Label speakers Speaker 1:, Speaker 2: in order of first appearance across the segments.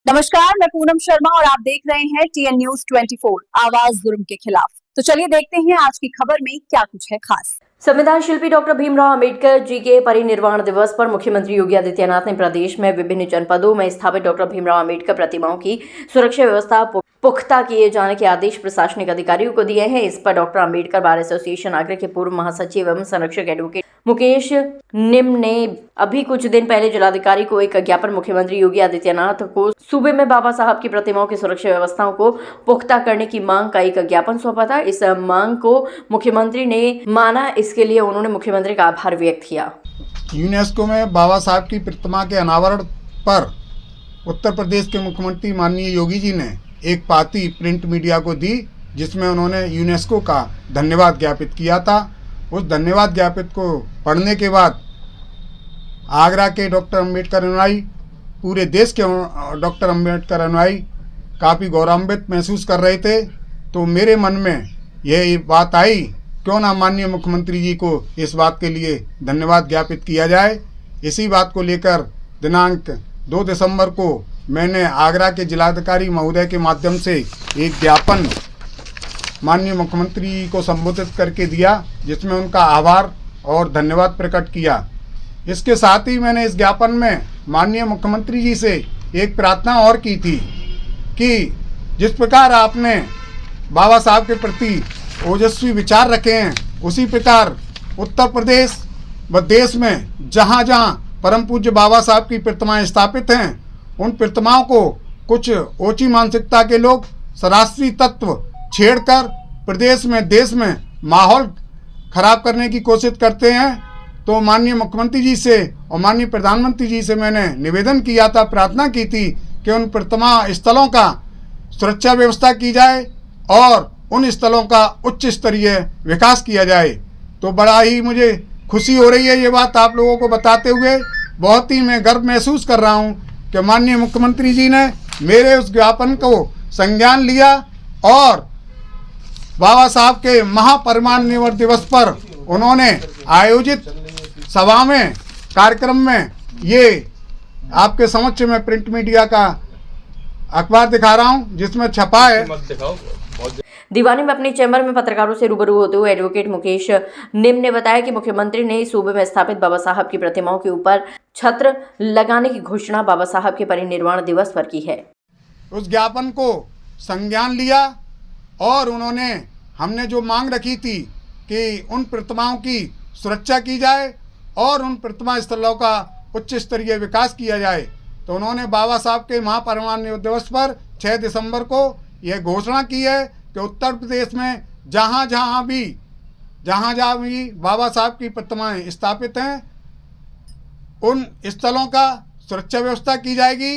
Speaker 1: नमस्कार, मैं पूनम शर्मा और आप देख रहे हैं TN न्यूज 24 आवाज जुर्म के खिलाफ। तो चलिए देखते हैं आज की खबर में क्या कुछ है खास।
Speaker 2: संविधान शिल्पी डॉक्टर भीमराव अंबेडकर जी के परिनिर्वाण दिवस पर मुख्यमंत्री योगी आदित्यनाथ ने प्रदेश में विभिन्न जनपदों में स्थापित डॉक्टर भीमराव अंबेडकर प्रतिमाओं की सुरक्षा व्यवस्था पुख्ता किए जाने के आदेश प्रशासनिक अधिकारियों को दिए हैं। इस पर doctor Ambedkar bar association Agra के पूर्व महासचिव एवं संरक्षक एडवोकेट मुकेश निम ने अभी कुछ दिन पहले जिलाधिकारी को एक ज्ञापन मुख्यमंत्री योगी आदित्यनाथ को सूबे में बाबा साहब की प्रतिमाओं की सुरक्षा व्यवस्थाओं को पुख्ता करने की मांग का एक ज्ञापन सौंपा था। इस मांग को मुख्यमंत्री ने माना, इसके लिए उन्होंने मुख्यमंत्री का आभार व्यक्त किया।
Speaker 3: यूनेस्को में बाबा साहब की प्रतिमा के अनावरण पर उत्तर प्रदेश के मुख्यमंत्री माननीय योगी जी ने एक पाती प्रिंट मीडिया को दी, जिसमें उन्होंने यूनेस्को का धन्यवाद ज्ञापित किया था। उस धन्यवाद ज्ञापित को पढ़ने के बाद आगरा के डॉक्टर अंबेडकर अनुयायी, पूरे देश के डॉक्टर अंबेडकर अनुयायी काफ़ी गौरवान्वित महसूस कर रहे थे। तो मेरे मन में यह बात आई, क्यों ना माननीय मुख्यमंत्री जी को इस बात के लिए धन्यवाद ज्ञापित किया जाए। इसी बात को लेकर दिनांक 2 दिसंबर को मैंने आगरा के जिलाधिकारी महोदय के माध्यम से एक ज्ञापन माननीय मुख्यमंत्री जी को संबोधित करके दिया, जिसमें उनका आभार और धन्यवाद प्रकट किया। इसके साथ ही मैंने इस ज्ञापन में माननीय मुख्यमंत्री जी से एक प्रार्थना और की थी कि जिस प्रकार आपने बाबा साहब के प्रति ओजस्वी विचार रखे हैं, उसी प्रकार उत्तर प्रदेश व देश में जहाँ जहाँ परम पूज्य बाबा साहब की प्रतिमाएं स्थापित हैं, उन प्रतिमाओं को कुछ ओछी मानसिकता के लोग सरासरी तत्व छेड़कर प्रदेश में देश में माहौल खराब करने की कोशिश करते हैं। तो माननीय मुख्यमंत्री जी से और माननीय प्रधानमंत्री जी से मैंने निवेदन किया था, प्रार्थना की थी कि उन प्रतिमा स्थलों का सुरक्षा व्यवस्था की जाए और उन स्थलों का उच्च स्तरीय विकास किया जाए। तो बड़ा ही मुझे खुशी हो रही है ये बात आप लोगों को बताते हुए। बहुत ही मैं गर्व महसूस कर रहा हूँ कि माननीय मुख्यमंत्री जी ने मेरे उस ज्ञापन को संज्ञान लिया और बाबा साहब के महापरिनिर्वाण दिवस पर उन्होंने आयोजित सभा में, कार्यक्रम में, ये आपके समक्ष में प्रिंट मीडिया का अखबार दिखा रहा हूँ जिसमें छपा है।
Speaker 2: दीवानी में अपने चैम्बर में पत्रकारों से रूबरू होते हुए एडवोकेट मुकेश निम ने बताया कि मुख्यमंत्री ने सूबे में स्थापित बाबा साहब की प्रतिमाओं के ऊपर छत्र लगाने की घोषणा बाबा साहब के परिनिर्वाण दिवस पर की है।
Speaker 3: उस ज्ञापन को संज्ञान लिया और उन्होंने, हमने जो मांग रखी थी कि उन प्रतिमाओं की सुरक्षा की जाए और उन प्रतिमा स्थलों का उच्च स्तरीय विकास किया जाए, तो उन्होंने बाबा साहब के महापरिनिर्वाण दिवस पर 6 दिसंबर को यह घोषणा की है कि उत्तर प्रदेश में जहाँ जहाँ भी बाबा साहब की प्रतिमाएं स्थापित हैं, उन स्थलों का सुरक्षा व्यवस्था की जाएगी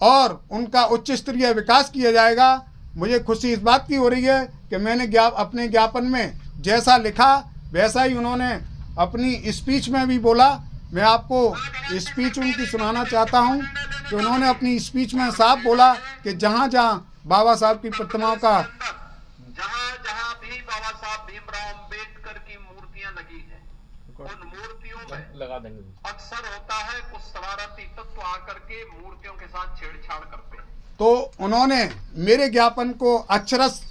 Speaker 3: और उनका उच्च स्तरीय विकास किया जाएगा। मुझे खुशी इस बात की हो रही है कि मैंने अपने ज्ञापन में जैसा लिखा वैसा ही उन्होंने अपनी स्पीच में भी बोला। मैं आपको स्पीच उनकी सुनाना चाहता हूं कि उन्होंने अपनी स्पीच में साफ बोला कि जहां जहां बाबा साहब की प्रतिमाओं का,
Speaker 4: जहां भी बाबा साहब भीमराव अंबेडकर की मूर्तियां लगी हैं, उन मूर्तियों में लगा देंगे। अक्सर होता है कुछ शरारती तत्व आकर के मूर्तियों के साथ छेड़छाड़ करते हैं।
Speaker 3: तो उन्होंने मेरे ज्ञापन को अक्षरश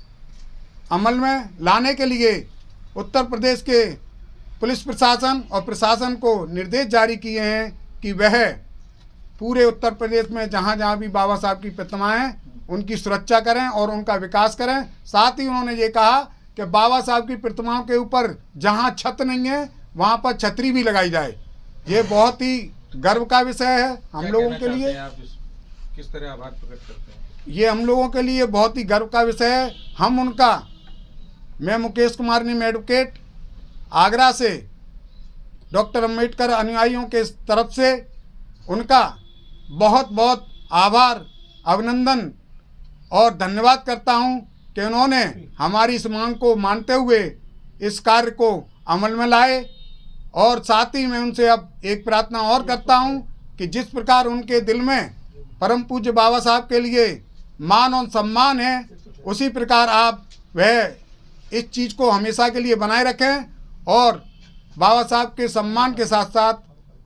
Speaker 3: अमल में लाने के लिए उत्तर प्रदेश के पुलिस प्रशासन और प्रशासन को निर्देश जारी किए हैं कि वह पूरे उत्तर प्रदेश में जहां जहां भी बाबा साहब की प्रतिमाएं हैं, उनकी सुरक्षा करें और उनका विकास करें। साथ ही उन्होंने ये कहा कि बाबा साहब की प्रतिमाओं के ऊपर जहां छत नहीं है वहां पर छतरी भी लगाई जाए। ये बहुत ही गर्व का विषय है हम लोगों के लिए।
Speaker 5: किस तरह आभार प्रकट करते हैं?
Speaker 3: ये हम लोगों के लिए बहुत ही गर्व का विषय है। मैं मुकेश कुमार निम एडवोकेट आगरा से डॉक्टर अंबेडकर अनुयायियों के तरफ से उनका बहुत बहुत आभार, अभिनंदन और धन्यवाद करता हूं कि उन्होंने हमारी इस मांग को मानते हुए इस कार्य को अमल में लाए। और साथ ही मैं उनसे अब एक प्रार्थना और करता हूं कि जिस प्रकार उनके दिल में परम पूज्य बाबा साहब के लिए मान और सम्मान है, उसी प्रकार आप वह इस चीज़ को हमेशा के लिए बनाए रखें और बाबा साहब के सम्मान के साथ साथ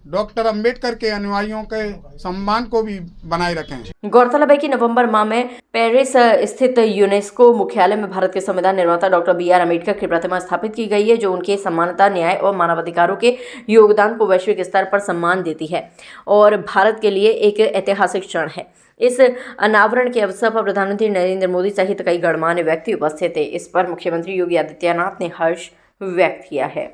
Speaker 3: डॉक्टर अंबेडकर के अनुयायियों के सम्मान को भी बनाए रखें।
Speaker 2: गौरतलब है कि नवंबर माह में पेरिस स्थित यूनेस्को मुख्यालय में भारत के संविधान निर्माता डॉक्टर BR अम्बेडकर की प्रतिमा स्थापित की गई है, जो उनके समानता, न्याय और मानवाधिकारों के योगदान को वैश्विक स्तर पर सम्मान देती है और भारत के लिए एक ऐतिहासिक क्षण है। इस अनावरण के अवसर पर प्रधानमंत्री नरेंद्र मोदी सहित कई गणमान्य व्यक्ति उपस्थित थे। इस पर मुख्यमंत्री योगी आदित्यनाथ ने हर्ष व्यक्त किया है।